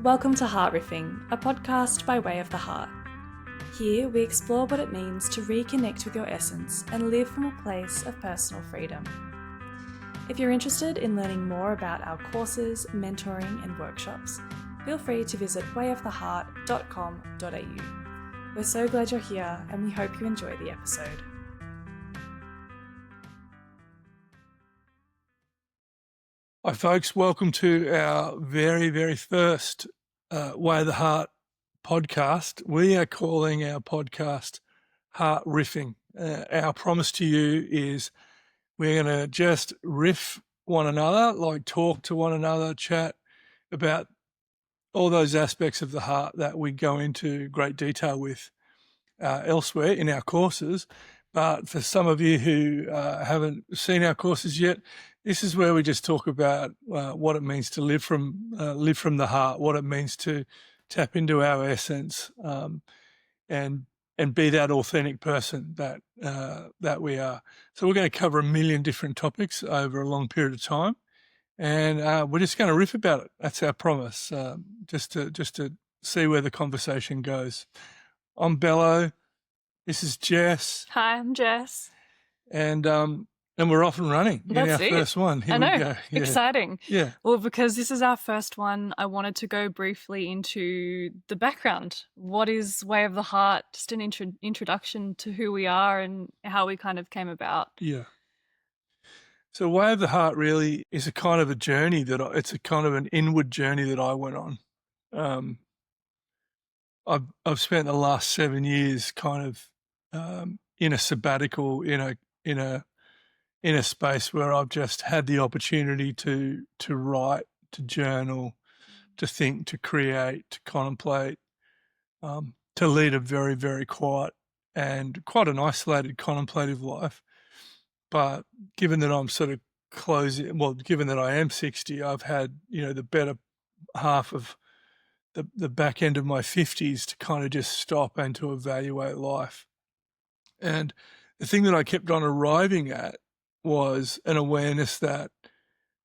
Welcome to Heart Riffing, a podcast by way of the heart. Here we explore what it means to reconnect with your essence and live from a place of personal freedom. If you're interested in learning more about our courses, mentoring and workshops, feel free to visit wayoftheheart.com.au. We're so glad you're here and we hope you enjoy the episode. Hi folks, welcome to our very first Way of the Heart podcast. We are calling our podcast Heart Riffing. Our promise to you is we're going to just riff one another, like talk to one another, chat about all those aspects of the heart that we go into great detail with elsewhere in our courses. But for some of you who haven't seen our courses yet, this is where we just talk about what it means to live from the heart, what it means to tap into our essence, and be that authentic person that we are. So we're going to cover a million different topics over a long period of time, and we're just going to riff about it. That's our promise, just to see where the conversation goes. I'm Bello. This is Jess. Hi, I'm Jess. And we're off and running in our first one. Here we go. Yeah. Exciting. Yeah. Well, because this is our first one, I wanted to go briefly into the background. What is Way of the Heart? Just an introduction to who we are and how we kind of came about. Yeah. So Way of the Heart really is a kind of a journey it's a kind of an inward journey that I went on. I've spent the last 7 years kind of in a sabbatical, in a space where I've just had the opportunity to write, to journal, to think, to create, to contemplate, to lead a very, very quiet and quite an isolated contemplative life. But given that I'm sort of given that I am 60, I've had, the better half of the back end of my 50s to kind of just stop and to evaluate life. And the thing that I kept on arriving at was an awareness that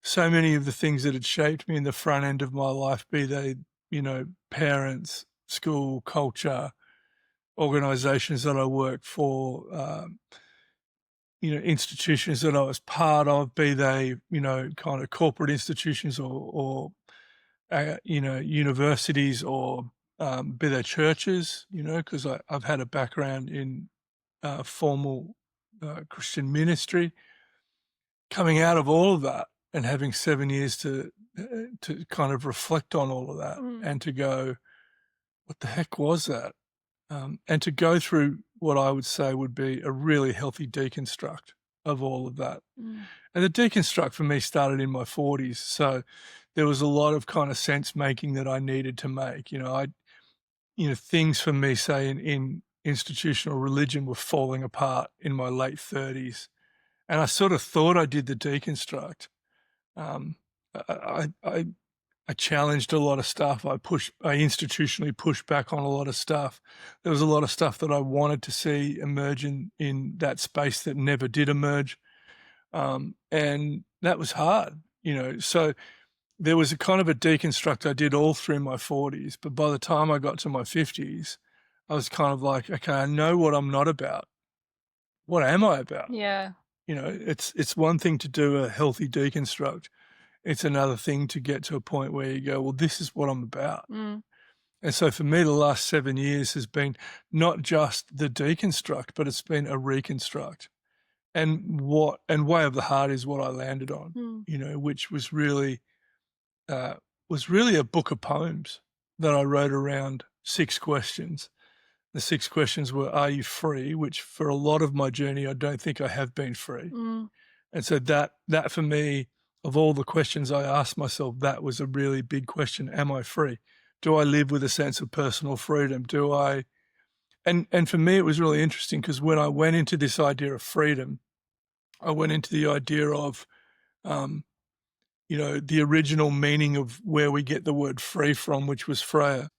so many of the things that had shaped me in the front end of my life, be they, parents, school, culture, organizations that I worked for, institutions that I was part of, be they, kind of corporate institutions or universities or be they churches, because I've had a background in formal Christian ministry. Coming out of all of that and having 7 years to kind of reflect on all of that and to go, what the heck was that? And to go through what I would say would be a really healthy deconstruct of all of that. And the deconstruct for me started in my 40s. So there was a lot of kind of sense making that I needed to make. Things for me, say in institutional religion, were falling apart in my late 30s. And I sort of thought I did the deconstruct. I challenged a lot of stuff. I institutionally pushed back on a lot of stuff. There was a lot of stuff that I wanted to see emerge in that space that never did emerge. And that was hard, So there was a kind of a deconstruct I did all through my 40s. But by the time I got to my 50s, I was kind of like, okay, I know what I'm not about. What am I about? Yeah. It's one thing to do a healthy deconstruct. It's another thing to get to a point where you go, well, this is what I'm about. And so for me, the last 7 years has been not just the deconstruct, but it's been a reconstruct. And Way of the Heart is what I landed on, which was really a book of poems that I wrote around 6 questions. The 6 questions were, are you free? Which for a lot of my journey, I don't think I have been free. And so that for me, of all the questions I asked myself, that was a really big question. Am I free? Do I live with a sense of personal freedom? Do I? And for me, it was really interesting because when I went into this idea of freedom, I went into the idea of, the original meaning of where we get the word free from, which was Freya.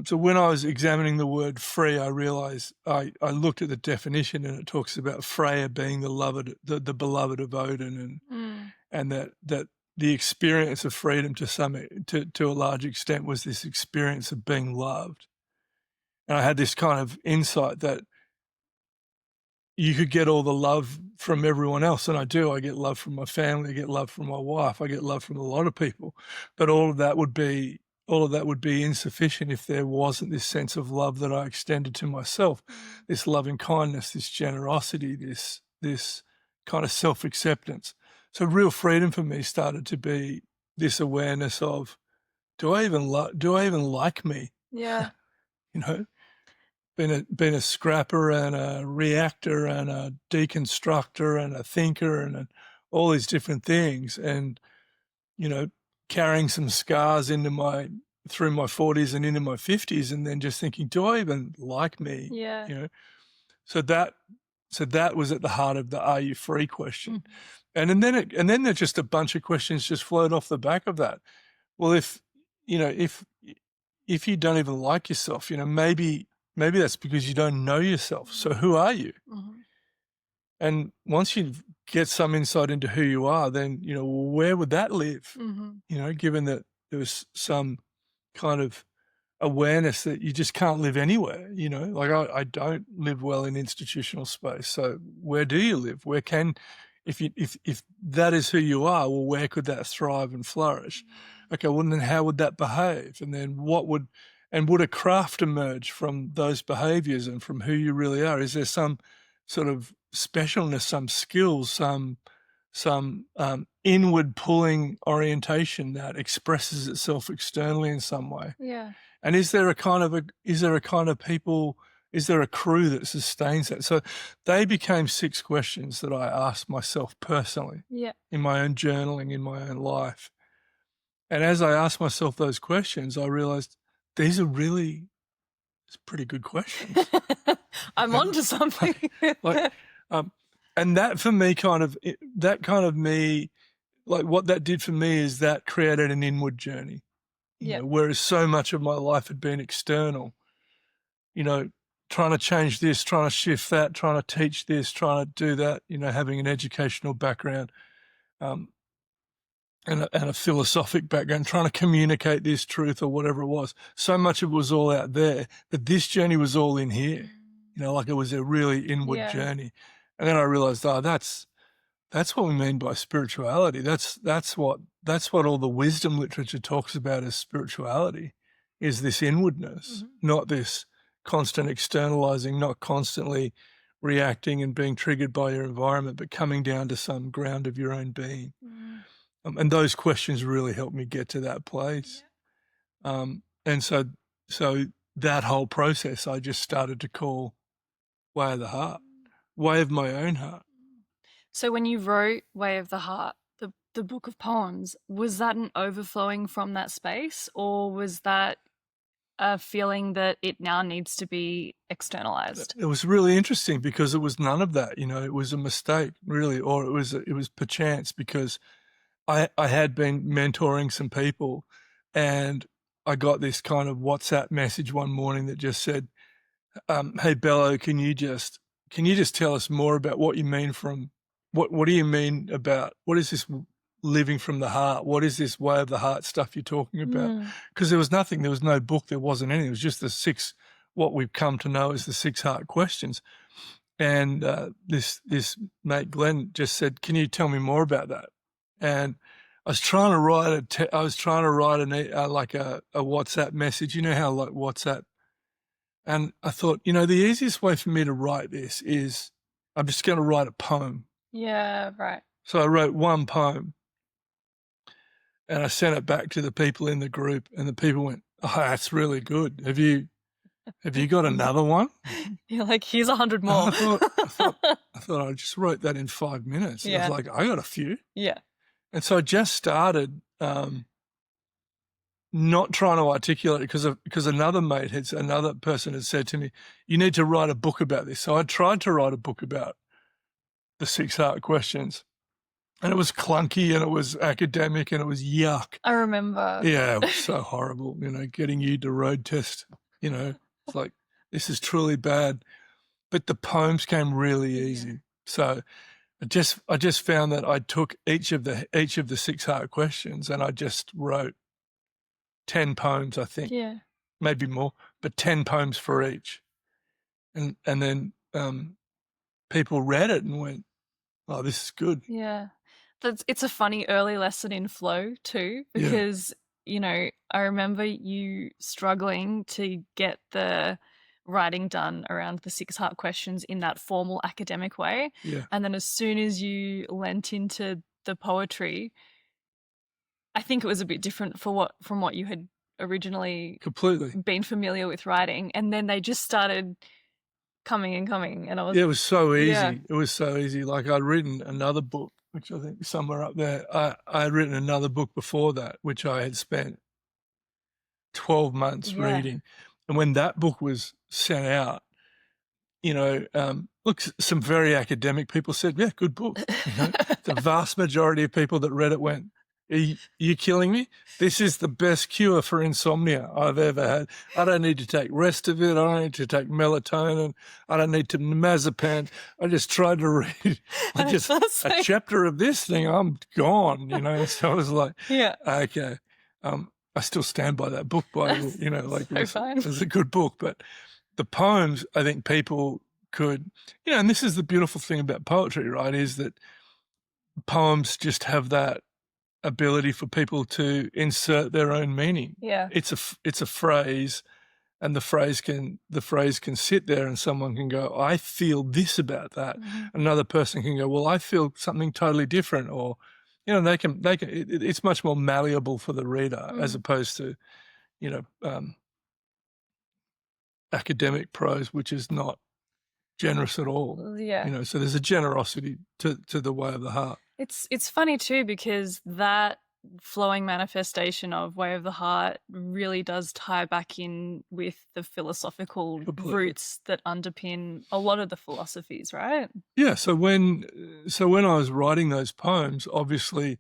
So when I was examining the word free, I realized I looked at the definition and it talks about Freya being the beloved of Odin, and that the experience of freedom to a large extent was this experience of being loved. And I had this kind of insight that you could get all the love from everyone else, and I do. I get love from my family, I get love from my wife, I get love from a lot of people, but all of that would be insufficient if there wasn't this sense of love that I extended to myself, this loving kindness, this generosity, this kind of self-acceptance. So real freedom for me started to be this awareness of, do I even like me? Yeah. You know, been a scrapper and a reactor and a deconstructor and a thinker and all these different things, and you know, carrying some scars through my 40s and into my 50s, and then just thinking, do I even like me? Yeah. You know, so that was at the heart of the "Are you free?" question, and then there's just a bunch of questions just flowed off the back of that. Well, if you don't even like yourself, you know, maybe that's because you don't know yourself. So who are you? And once you get some insight into who you are, then, you know, where would that live? You know, given that there was some kind of awareness that you just can't live anywhere, you know, like I don't live well in institutional space. So where do you live? Where can, if that is who you are, well, where could that thrive and flourish? Okay, well, then how would that behave? And then would a craft emerge from those behaviors and from who you really are? Is there some sort of specialness, some skills, some inward pulling orientation that expresses itself externally in some way? Yeah. And is there a kind of people, is there a crew that sustains that? So they became 6 questions that I asked myself personally in my own journaling, in my own life. And as I asked myself those questions, I realized these are really pretty good questions. I'm onto something. And that for me like what that did for me is that created an inward journey. You know, whereas so much of my life had been external, you know, trying to change this, trying to shift that, trying to teach this, trying to do that, you know, having an educational background and a philosophic background, trying to communicate this truth or whatever it was. So much of it was all out there, but this journey was all in here, you know, like it was a really inward journey. And then I realized, that's what we mean by spirituality. That's what all the wisdom literature talks about as spirituality, is this inwardness, not this constant externalizing, not constantly reacting and being triggered by your environment, but coming down to some ground of your own being. And those questions really helped me get to that place. And so that whole process I just started to call Way of the Heart, Way of my own heart. So when you wrote Way of the Heart, the book of poems, was that an overflowing from that space, or was that a feeling that it now needs to be externalized? It was really interesting because it was none of that, you know, it was a mistake really, or it was perchance, because I had been mentoring some people and I got this kind of WhatsApp message one morning that just said, hey, Bello, can you just tell us more about what you mean from, what do you mean about, what is this living from the heart? What is this way of the heart stuff you're talking about? Because there was no book, there wasn't anything. It was just the 6, what we've come to know as the 6 heart questions. And this mate Glenn just said, can you tell me more about that? And I was trying to write like a WhatsApp message. You know how like WhatsApp. And I thought, you know, the easiest way for me to write this is I'm just going to write a poem. Yeah, right. So I wrote one poem and I sent it back to the people in the group, and the people went, oh, that's really good. Have you got another one? You're like, here's 100 more. I thought I just wrote that in 5 minutes. I was like, I got a few. Yeah. And so I just started not trying to articulate it because another person had said to me, you need to write a book about this. So I tried to write a book about the 6 heart questions, and it was clunky and it was academic and it was yuck. I remember. Yeah, it was so horrible, you know, getting you to road test, you know, it's like, this is truly bad. But the poems came really easy. So I just found that I took each of the 6 heart questions and I just wrote 10 poems, I think. Yeah. Maybe more, but 10 poems for each. And then people read it and went, "Oh, this is good." Yeah. It's a funny early lesson in flow too, Yeah. because, you know, I remember you struggling to get the writing done around the 6 heart questions in that formal academic way. Yeah. And then as soon as you lent into the poetry, I think it was a bit different from what you had originally Completely. been familiar with writing. And then they just started coming and coming, and I was Yeah, it was so easy. Yeah. It was so easy. Like I'd written another book, which I think is somewhere up there. I had written another book before that, which I had spent 12 months Yeah. reading. And when that book was sent out, you know, look, some very academic people said, "Yeah, good book." You know, the vast majority of people that read it went, "Are you killing me? This is the best cure for insomnia I've ever had. I don't need to take rest of it. I don't need to take melatonin. I don't need to Mazepam. I just tried to read like just a chapter of this thing. I'm gone." You know, so I was like, Yeah. okay. I still stand by that book. You know, like it was a good book, but the poems, I think people could, you know, and this is the beautiful thing about poetry, right, is that poems just have that ability for people to insert their own meaning. Yeah. It's a phrase, and the phrase can sit there and someone can go, "I feel this about that." Mhm. Another person can go, "Well, I feel something totally different," or, you know, it's much more malleable for the reader as opposed to, you know, academic prose, which is not generous at all. Yeah. You know, so there's a generosity to the way of the heart. It's funny too, because that flowing manifestation of Way of the Heart really does tie back in with the philosophical Completely. roots that underpin a lot of the philosophies, right? Yeah. So when I was writing those poems, obviously,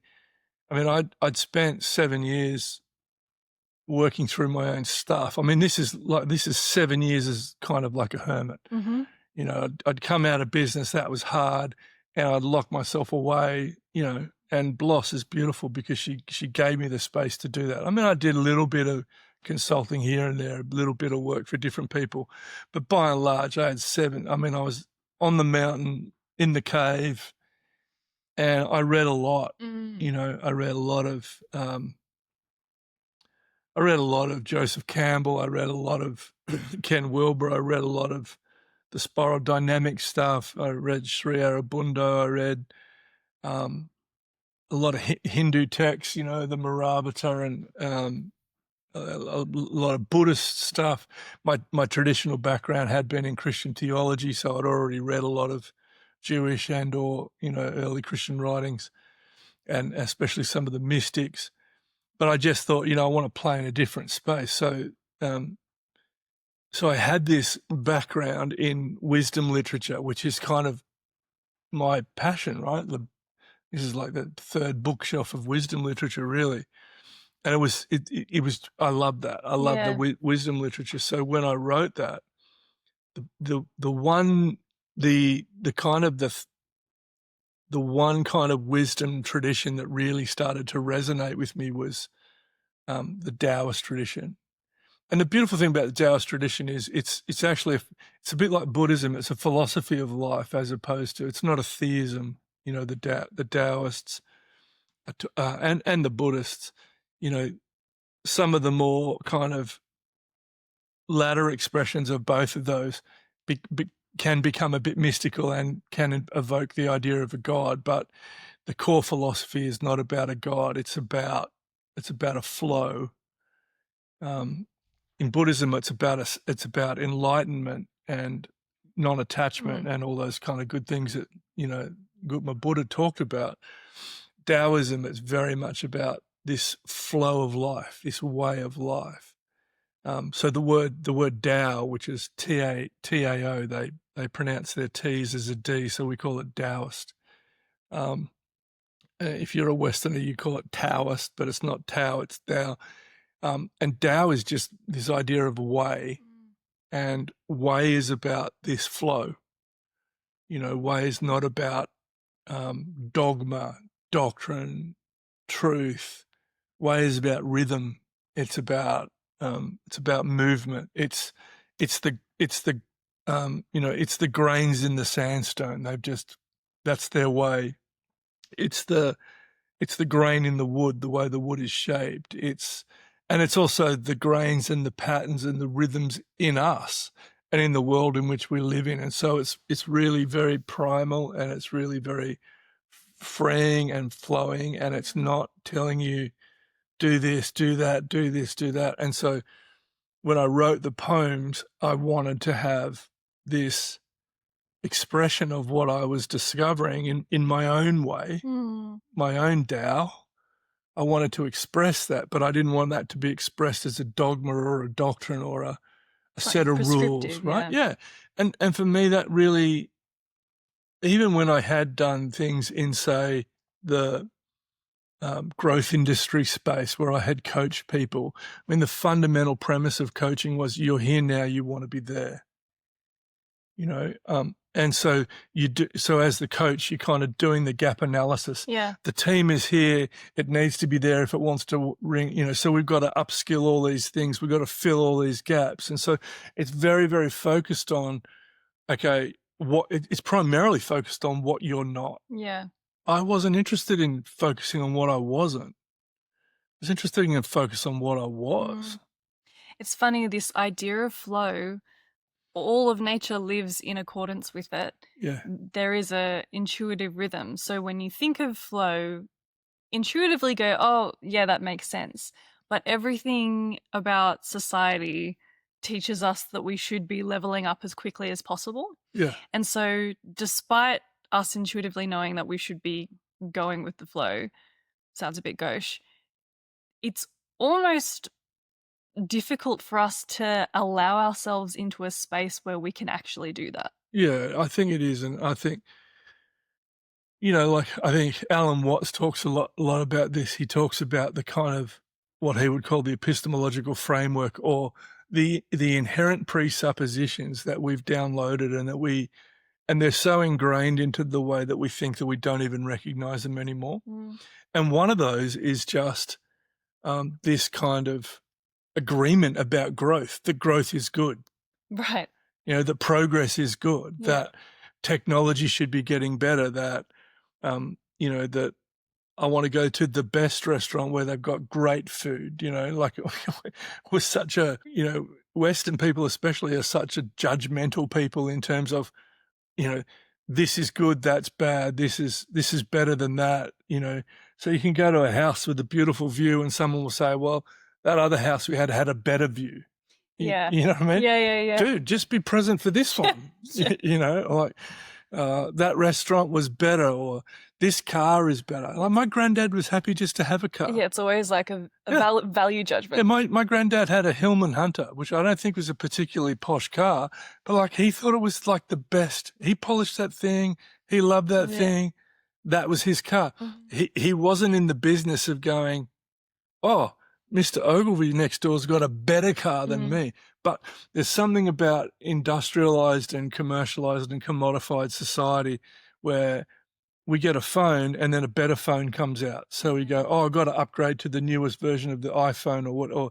I mean, I'd spent 7 years working through my own stuff. I mean, this is 7 years as kind of like a hermit. Mm-hmm. You know, I'd come out of business, that was hard, and I'd lock myself away, you know, and Bloss is beautiful because she gave me the space to do that. I mean, I did a little bit of consulting here and there, a little bit of work for different people, but by and large, I was on the mountain, in the cave, and I read a lot. You know, I read a lot of Joseph Campbell, I read a lot of Ken Wilber, I read a lot of the spiral dynamic stuff. I read Sri Aurobindo. I read a lot of Hindu texts, you know, the Mahabharata, and a lot of Buddhist stuff. My traditional background had been in Christian theology, so I'd already read a lot of Jewish and or, you know, early Christian writings, and especially some of the mystics. But I just thought, you know, I want to play in a different space. So I had this background in wisdom literature, which is kind of my passion, right? This is like the third bookshelf of wisdom literature, really. And it was, I loved that. I loved the wisdom literature. So when I wrote that, the one kind of wisdom tradition that really started to resonate with me was the Taoist tradition. And the beautiful thing about the Taoist tradition is it's actually it's a bit like Buddhism. It's a philosophy of life, as opposed to, it's not a theism. You know, the Taoists and the Buddhists. You know, some of the more kind of latter expressions of both of those can become a bit mystical and can evoke the idea of a god. But the core philosophy is not about a god. It's about a flow. In Buddhism, it's about enlightenment and non-attachment and all those kind of good things that, you know, Gautama Buddha talked about. Taoism is very much about this flow of life, this way of life. So the word Tao, which is Tao, they pronounce their T's as a D, so we call it Taoist. If you're a Westerner, you call it Taoist, but it's not Tao, it's Tao. And Tao is just this idea of way, and way is about this flow. You know, way is not about dogma, doctrine, truth. Way is about rhythm. It's about movement. It's the it's the grains in the sandstone. That's their way. It's the grain in the wood, the way the wood is shaped. And it's also the grains and the patterns and the rhythms in us and in the world in which we live in. And so it's really very primal, and it's really very freeing and flowing, and it's not telling you do this, do that, do this, do that. And so when I wrote the poems, I wanted to have this expression of what I was discovering in my own way, my own Tao. I wanted to express that, but I didn't want that to be expressed as a dogma or a doctrine or a set of rules, right? Yeah. And for me, that really, even when I had done things in, say, the growth industry space where I had coached people, I mean, the fundamental premise of coaching was you're here now, you want to be there. And so so as the coach, you're kind of doing the gap analysis. Yeah. The team is here. It needs to be there if it wants to ring, so we've got to upskill all these things. We've got to fill all these gaps. And so it's very, very focused on, okay, it's primarily focused on what you're not. Yeah. I wasn't interested in focusing on what I wasn't. I was interested in focus on what I was. It's funny, this idea of flow, all of nature lives in accordance with it. Yeah. There is a intuitive rhythm. So when you think of flow, intuitively go, oh, yeah, that makes sense. But everything about society teaches us that we should be leveling up as quickly as possible. Yeah. And so despite us intuitively knowing that we should be going with the flow, sounds a bit gauche, it's almost difficult for us to allow ourselves into a space where we can actually do that. Yeah, I think it is. And I think, I think Alan Watts talks a lot about this. He talks about the kind of what he would call the epistemological framework, or the inherent presuppositions that we've downloaded and they're so ingrained into the way that we think that we don't even recognize them anymore. And one of those is just this kind of agreement about growth, that growth is good. Right. That progress is good, that technology should be getting better, that, that I want to go to the best restaurant where they've got great food, like we're such a, Western people especially are such a judgmental people in terms of, this is good, that's bad, this is better than that, So you can go to a house with a beautiful view and someone will say, well, that other house we had a better view. Yeah. You know what I mean? Yeah. Dude, just be present for this one. Like that restaurant was better, or this car is better. Like my granddad was happy just to have a car. Yeah, it's always like a value judgment. Yeah, my granddad had a Hillman Hunter, which I don't think was a particularly posh car, but like he thought it was like the best. He polished that thing. He loved that thing. That was his car. He wasn't in the business of going, oh, Mr. Ogilvy next door's got a better car than me. But there's something about industrialized and commercialized and commodified society where we get a phone and then a better phone comes out. So we go, oh, I've got to upgrade to the newest version of the iPhone, or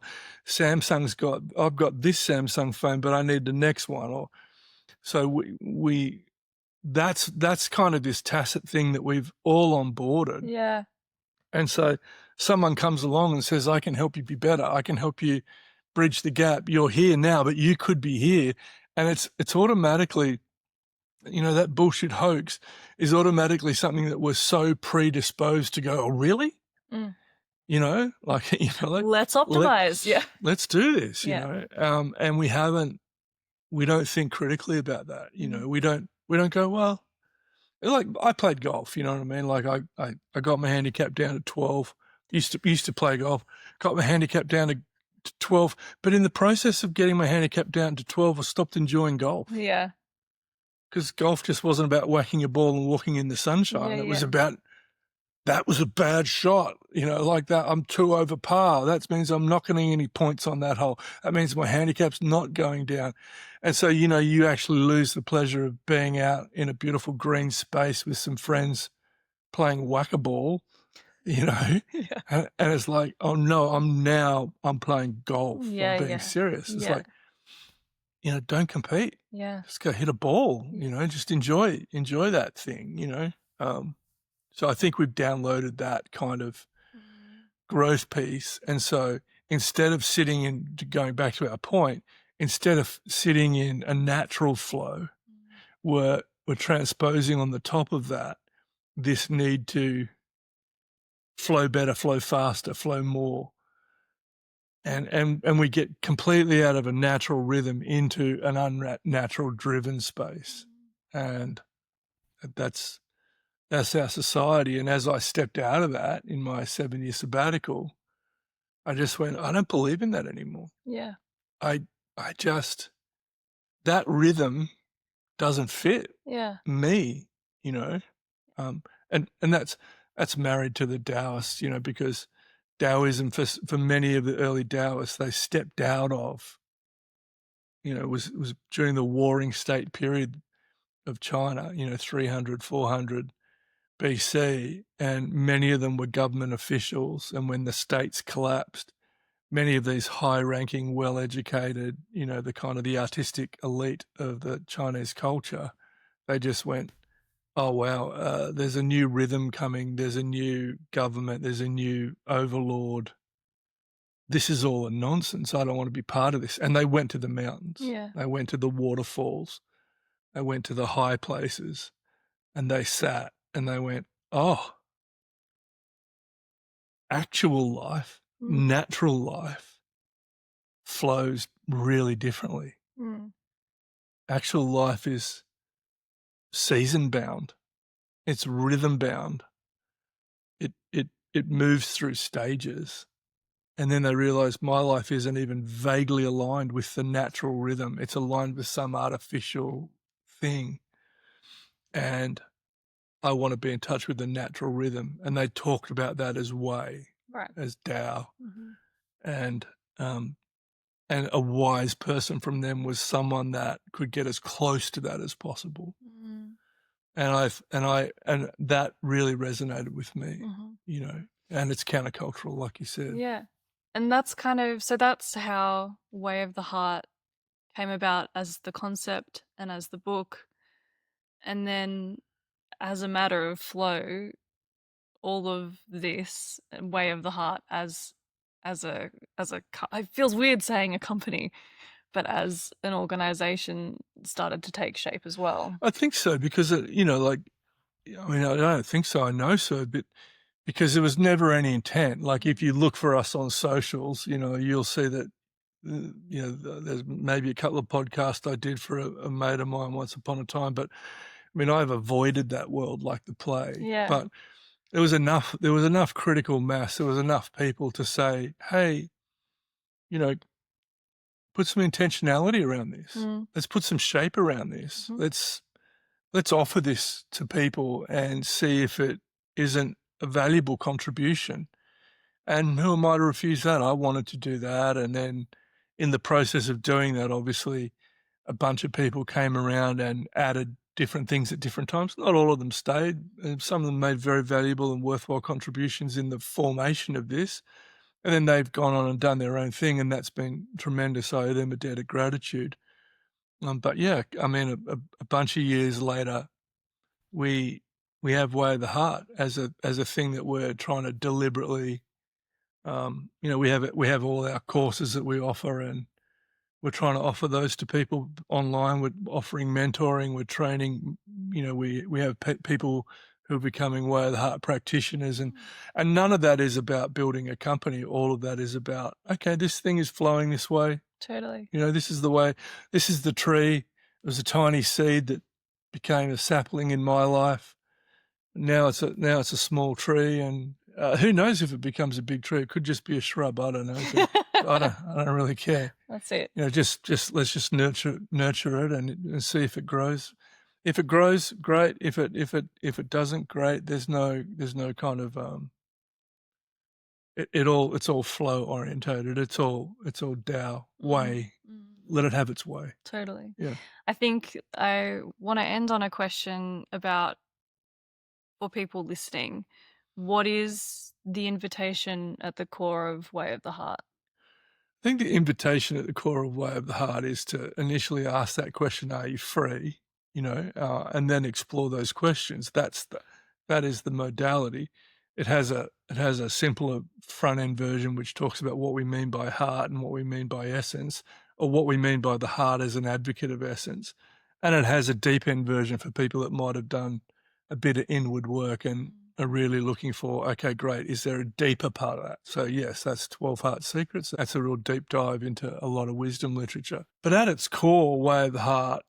I've got this Samsung phone, but I need the next one. So that's kind of this tacit thing that we've all onboarded. Yeah. And so someone comes along and says, I can help you be better. I can help you bridge the gap. You're here now, but you could be here. And it's automatically, that bullshit hoax is automatically something that we're so predisposed to go, oh, really? Like, let's optimize. Let's do this, and we don't think critically about that. We don't go, well, like I played golf, you know what I mean? Like I got my handicap down to 12. Used to play golf. Got my handicap down to 12, but in the process of getting my handicap down to 12, I stopped enjoying golf. Yeah. Because golf just wasn't about whacking a ball and walking in the sunshine. It was about, that was a bad shot, like that. I'm 2 over par. That means I'm not getting any points on that hole. That means my handicap's not going down. And so, you actually lose the pleasure of being out in a beautiful green space with some friends playing whack-a-ball, Yeah. and it's like, oh no, I'm playing golf. Yeah, I'm being yeah. serious. It's Yeah. like, don't compete. Yeah. Just go hit a ball, Yeah. just enjoy that thing, So I think we've downloaded that kind of growth piece. And so instead of going back to our point, instead of sitting in a natural flow, we're transposing on the top of that this need to flow better, flow faster, flow more. And we get completely out of a natural rhythm into an unnatural driven space. And that's our society. And as I stepped out of that in my 7-year sabbatical, I just went, I don't believe in that anymore. Yeah. I just, that rhythm doesn't fit Yeah. me, and that's married to the Taoists, because Taoism for many of the early Taoists, they stepped out of, was during the warring state period of China, 300, 400 BC, and many of them were government officials. And when the states collapsed, many of these high-ranking, well-educated, the kind of the artistic elite of the Chinese culture, they just went, oh, wow, there's a new rhythm coming. There's a new government. There's a new overlord. This is all a nonsense. I don't want to be part of this. And they went to the mountains. Yeah. They went to the waterfalls. They went to the high places, and they sat and they went, oh, actual life, natural life flows really differently. Actual life is season bound. It's rhythm bound. It moves through stages. And then they realize my life isn't even vaguely aligned with the natural rhythm. It's aligned with some artificial thing. And I want to be in touch with the natural rhythm. And they talked about that as way, Right. as Tao. And a wise person from them was someone that could get as close to that as possible. And that really resonated with me, and it's countercultural, like you said. Yeah. And that's that's how Way of the Heart came about as the concept and as the book. And then as a matter of flow, all of this Way of the Heart as it feels weird saying a company, but as an organization started to take shape as well. I think so, because, I don't think so, I know so, but because there was never any intent. Like, if you look for us on socials, you'll see that, there's maybe a couple of podcasts I did for a mate of mine once upon a time, but I've avoided that world like the plague. Yeah. But there was enough critical mass, there was enough people to say, hey, put some intentionality around this. Let's put some shape around this. Let's offer this to people and see if it isn't a valuable contribution. And who am I to refuse that? I wanted to do that. And then in the process of doing that, obviously, a bunch of people came around and added different things at different times. Not all of them stayed. Some of them made very valuable and worthwhile contributions in the formation of this. And then they've gone on and done their own thing, and that's been tremendous. I owe them a debt of gratitude. But yeah, a bunch of years later, we have Way of the Heart as a thing that we're trying to deliberately, we have all our courses that we offer, and we're trying to offer those to people online. We're offering mentoring. We're training. We have people who are becoming Way of the Heart practitioners, and none of that is about building a company. All of that is about, okay, this thing is flowing this way. Totally. This is the way. This is the tree. It was a tiny seed that became a sapling in my life. Now it's a small tree, and who knows if it becomes a big tree? It could just be a shrub. I don't know. I don't really care. That's it. Just let's just nurture it and see if it grows. If it grows, great. If it doesn't, great. There's no kind of it's all flow orientated. It's all Tao way. Let it have its way. Totally. Yeah. I think I want to end on a question about for people listening, what is the invitation at the core of Way of the Heart? I think the invitation at the core of Way of the Heart is to initially ask that question, are you free? And then explore those questions. That is the modality. It has a simpler front end version which talks about what we mean by heart and what we mean by essence, or what we mean by the heart as an advocate of essence. And it has a deep end version for people that might have done a bit of inward work and are really looking for, okay, great, is there a deeper part of that? So yes, that's 12 Heart Secrets. That's a real deep dive into a lot of wisdom literature. But at its core, Way of the Heart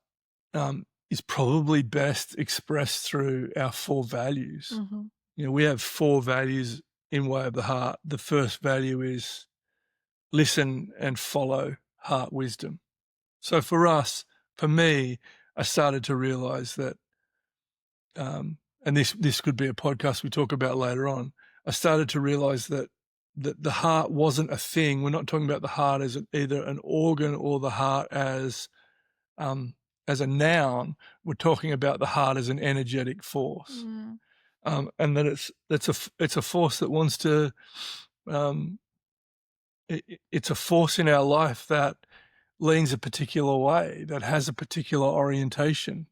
is probably best expressed through our 4 values. Mm-hmm. We have 4 values in Way of the Heart. The first value is listen and follow heart wisdom. So for me, I started to realize that, and this could be a podcast we talk about later on, I started to realize that the heart wasn't a thing. We're not talking about the heart as either an organ or the heart as a noun. We're talking about the heart as an energetic force. And that it's a force that wants to, it's a force in our life that leans a particular way, that has a particular orientation.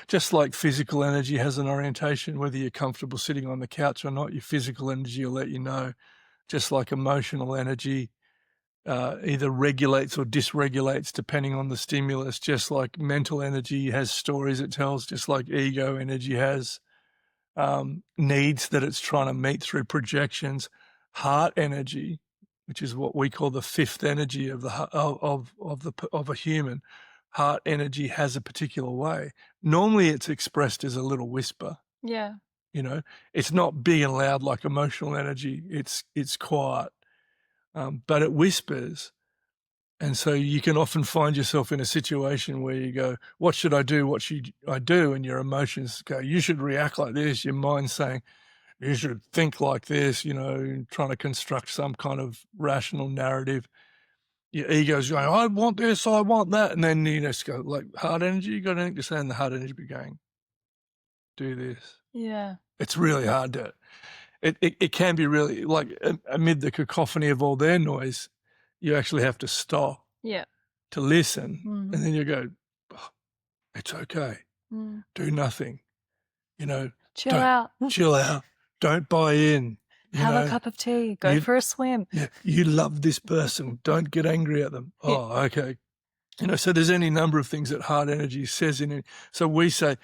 Just like physical energy has an orientation, whether you're comfortable sitting on the couch or not, your physical energy will let you know. Just like emotional energy either regulates or dysregulates depending on the stimulus, just like mental energy has stories it tells, just like ego energy has needs that it's trying to meet through projections. Heart energy, which is what we call the fifth energy of a human, heart energy has a particular way. Normally it's expressed as a little whisper. Yeah. It's not big and loud like emotional energy. It's quiet, but it whispers. And so you can often find yourself in a situation where you go, what should I do? What should I do? And your emotions go, you should react like this. Your mind's saying, you should think like this, trying to construct some kind of rational narrative. Your ego's going, I want this, I want that. And then you just go, like, heart energy, you got anything to say? And the heart energy be going, do this. Yeah. It's really hard to, it can be really, like, amid the cacophony of all their noise, you actually have to stop. Yeah. To listen. Mm-hmm. And then you go, oh, it's okay. Do nothing. Chill out. Chill out. Don't buy in. Have a cup of tea. Go for a swim. Yeah, you love this person. Don't get angry at them. Oh, okay. So there's any number of things that heart energy says in it. So we say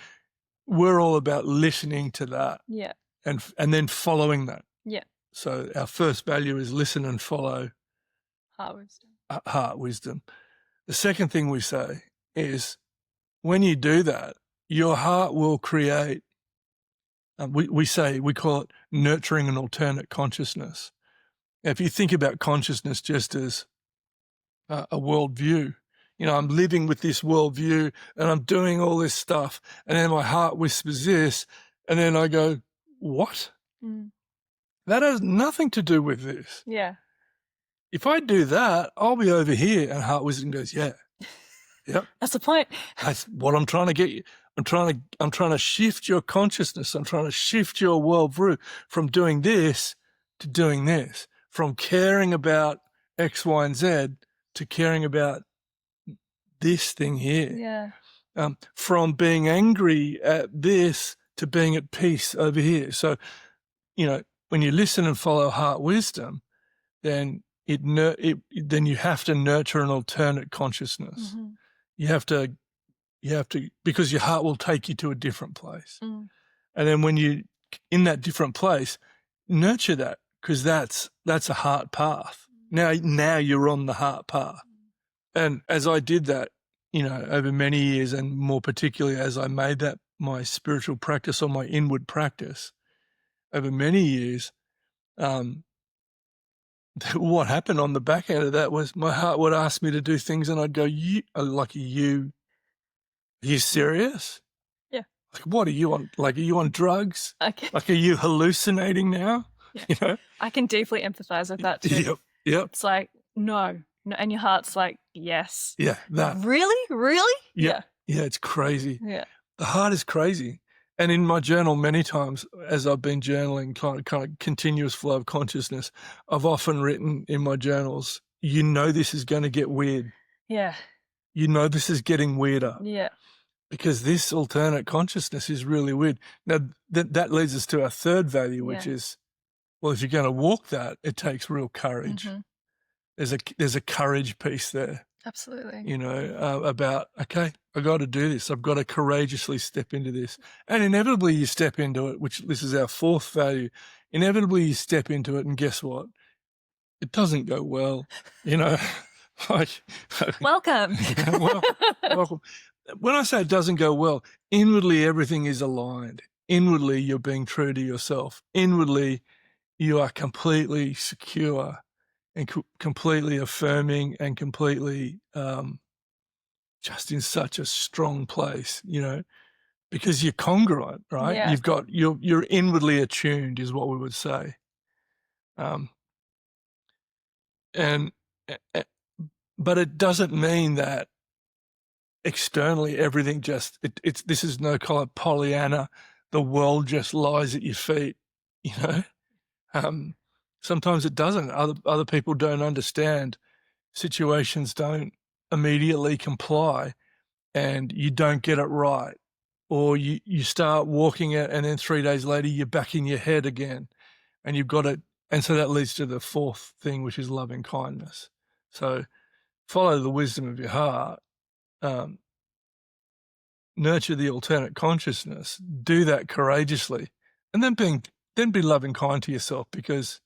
we're all about listening to that. Yeah. And then following that. Yeah. So our first value is listen and follow heart wisdom. Heart wisdom. The second thing we say is when you do that, your heart will create, we call it nurturing an alternate consciousness. Now, if you think about consciousness just as a worldview, I'm living with this worldview and I'm doing all this stuff, and then my heart whispers this, and then I go, what? That has nothing to do with this. Yeah. If I do that, I'll be over here. And heart wisdom goes, yeah. Yep. That's the point. That's what I'm trying to get you. I'm trying to shift your consciousness. I'm trying to shift your worldview from doing this to doing this, from caring about X, Y, and Z to caring about this thing here. Yeah. From being angry at this to being at peace over here. So, when you listen and follow heart wisdom, then then you have to nurture an alternate consciousness. Mm-hmm. You have to, because your heart will take you to a different place. Mm. And then when you in that different place, nurture that, because that's a heart path. Now you're on the heart path. And as I did that, over many years, and more particularly as I made that my spiritual practice or my inward practice over many years, what happened on the back end of that was my heart would ask me to do things and I'd go, are you serious? Yeah. Like, what are you on? Like, are you on drugs? Okay. Like, are you hallucinating now? Yeah. I can deeply empathize with that too. Yep. It's like, no. And your heart's like, yes. Yeah. That. Really? Yeah. Yeah. It's crazy. Yeah. The heart is crazy. And in my journal, many times, as I've been journaling, kind of continuous flow of consciousness, I've often written in my journals, this is going to get weird. Yeah. This is getting weirder. Yeah. Because this alternate consciousness is really weird. Now, that leads us to our third value, which is, well, if you're going to walk that, it takes real courage. Mm-hmm. There's a courage piece there. Absolutely. About, okay, I got to do this. I've got to courageously step into this. And inevitably you step into it, which this is our fourth value. Inevitably you step into it, and guess what? It doesn't go well, like, Welcome. welcome. When I say it doesn't go well, inwardly everything is aligned. Inwardly you're being true to yourself. Inwardly you are completely secure and completely affirming and completely just in such a strong place, because you're congruent, right? Yeah. You're inwardly attuned is what we would say. But it doesn't mean that externally everything this is no kind of Pollyanna, the world just lies at your feet, sometimes it doesn't. Other people don't understand. Situations don't immediately comply, and you don't get it right, or you start walking it, and then 3 days later you're back in your head again, and you've got it. And so that leads to the fourth thing, which is loving kindness. So follow the wisdom of your heart, nurture the alternate consciousness, do that courageously, and then be loving kind to yourself, because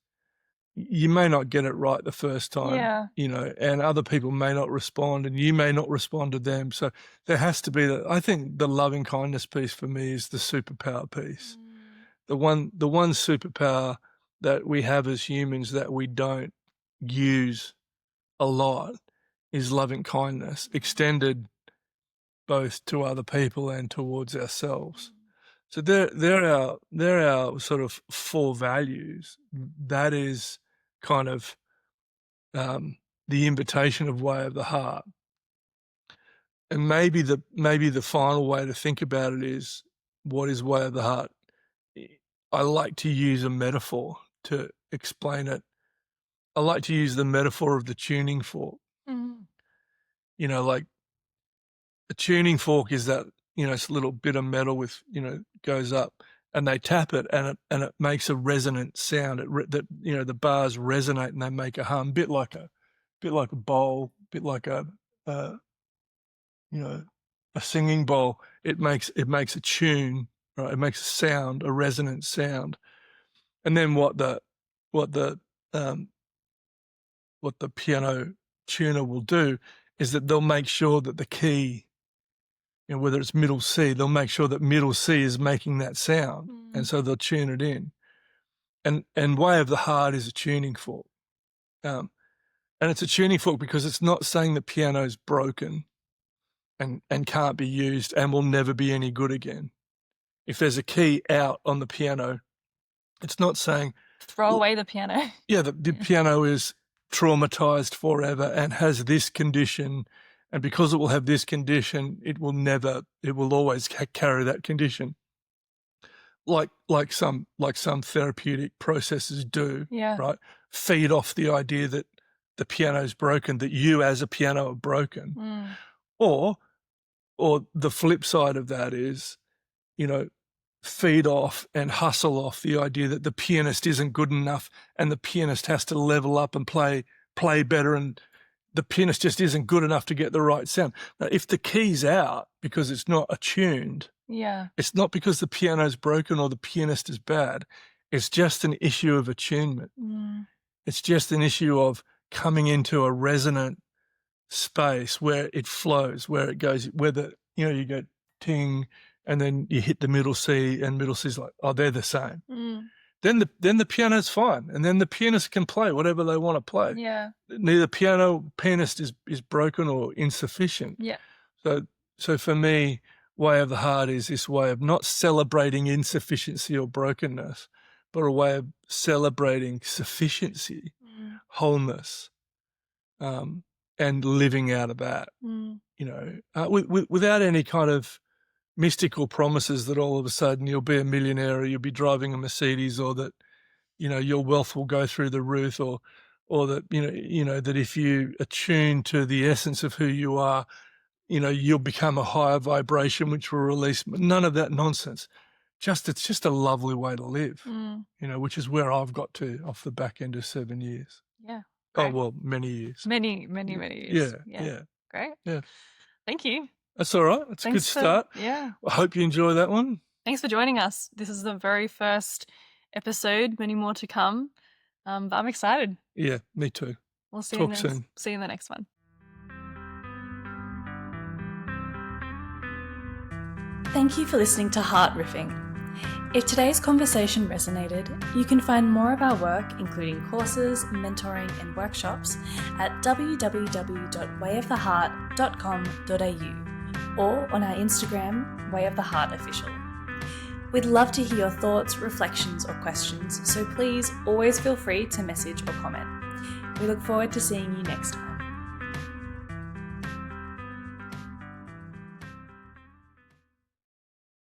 you may not get it right the first time, and other people may not respond, and you may not respond to them. So there has to be I think the loving kindness piece for me is the superpower piece. The one superpower that we have as humans that we don't use a lot is loving kindness, extended both to other people and towards ourselves. So they're our sort of four values. That is kind of the invitation of Way of the Heart. And maybe the final way to think about it is, what is Way of the Heart? I like to use a metaphor to explain it. I like to use the metaphor of the tuning fork. Like a tuning fork is that, it's a little bit of metal with, goes up, and they tap it, and it makes a resonant sound. The bars resonate and they make a hum, bit like a bowl, bit like a singing bowl. It makes a tune, right? It makes a sound, a resonant sound. And then what the piano tuner will do is that they'll make sure that the key, whether it's middle C, they'll make sure that middle C is making that sound. And so they'll tune it in. And Way of the Heart is a tuning fork. And it's a tuning fork because it's not saying the piano's broken and can't be used and will never be any good again. If there's a key out on the piano, it's not saying throw away the piano. Yeah, the piano is traumatized forever and has this condition, and because it will have this condition, it will always carry that condition. Like some therapeutic processes do, right? Feed off the idea that the piano's broken, that you as a piano are broken. Or the flip side of that is, feed off and hustle off the idea that the pianist isn't good enough and the pianist has to level up and play better, and the pianist just isn't good enough to get the right sound. Now, if the key's out because it's not attuned, it's not because the piano's broken or the pianist is bad. It's just an issue of attunement. It's just an issue of coming into a resonant space where it flows, where it goes, where you go ting, and then you hit the middle C, and middle C's like, oh, they're the same. Then the piano's fine, and then the pianist can play whatever they want to play. Neither pianist is broken or insufficient. So for me, Way of the Heart is this way of not celebrating insufficiency or brokenness, but a way of celebrating sufficiency, wholeness, and living out of that. Without any kind of mystical promises that all of a sudden you'll be a millionaire or you'll be driving a Mercedes, or that, your wealth will go through the roof, or that, that if you attune to the essence of who you are, you'll become a higher vibration, which will release none of that nonsense. It's just a lovely way to live, which is where I've got to off the back end of 7 years. Yeah. Oh, Great. well, many years. Many years. Yeah. Great. Yeah. Thank you. That's all right. It's a good start. Yeah. I hope you enjoy that one. Thanks for joining us. This is the very first episode, many more to come. But I'm excited. Yeah, me too. We'll see Talk soon. See you in the next one. Thank you for listening to Heart Riffing. If today's conversation resonated, you can find more of our work, including courses, mentoring, and workshops, at www.wayoftheheart.com.au or on our Instagram, Way of the Heart Official. We'd love to hear your thoughts, reflections, or questions, so please always feel free to message or comment. We look forward to seeing you next time.